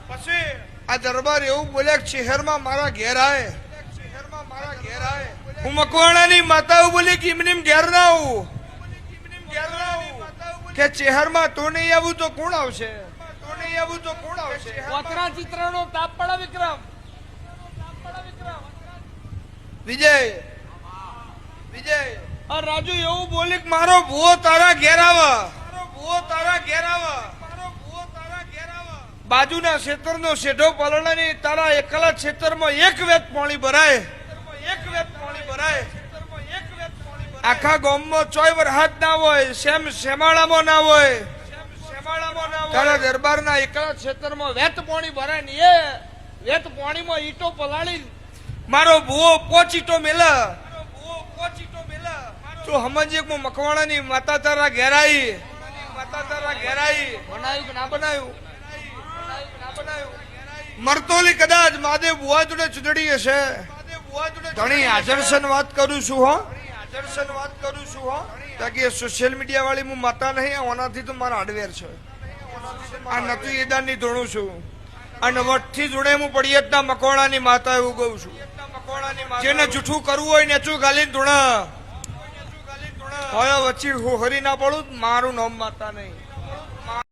પછી આ દરબાર એવું બોલે કે શહેરમાં મારા ઘેર આય, હું મકવાણાની માતાઓ બોલી કે એમની ઘેર ના આવું, કે શહેરમાં તો નહીં આવું તો કોણ આવશે, કોતરા ચિત્રનો તાપ પડે વિક્રમ. વિજય આ રાજુ એવું બોલી કે મારો ભૂવો તારા ઘેર આવે, બાજુના ક્ષેત્રનો શેઢો પલળાની તારા એકલા ક્ષેત્રમાં એક વેત પાણી ભરાય, આખા ગામમાં ચોય વરહાદ ના હોય, શેમાળામાં ના હોય, તારા દરબારના એકલા ક્ષેત્રમાં વેત પાણી ભરાય ને એ વેત પાણીમાં ઈટો પલાળી મારો ભૂવો 5 ઈટો મેલા, તો સમજે હું મકવાણાની માતા તારા ઘેરાઈ, બનાવ્યું કે ના બનાવ્યું? મરતોલી કદાચ મહાદેવ બુવા જોડે ચૂંટણી હશે. ઘણી હાજરસન વાત કરું છું હો, તાકી સોશિયલ મીડિયા વાળી હું માતા નહીં, ઓનાથી તો મારા હાર્ડવેર છે. આ નતું એદાન ની ધોણું છું અને વટથી જોડે હું પડિયતના મકવાણાની માતા એવું કહું છું. જેને જૂઠું કરવું હોય નેચું ગાલીને ધોણા હોય વચ્ચે હું હરી ના પડું, મારું નામ માતા નહીં.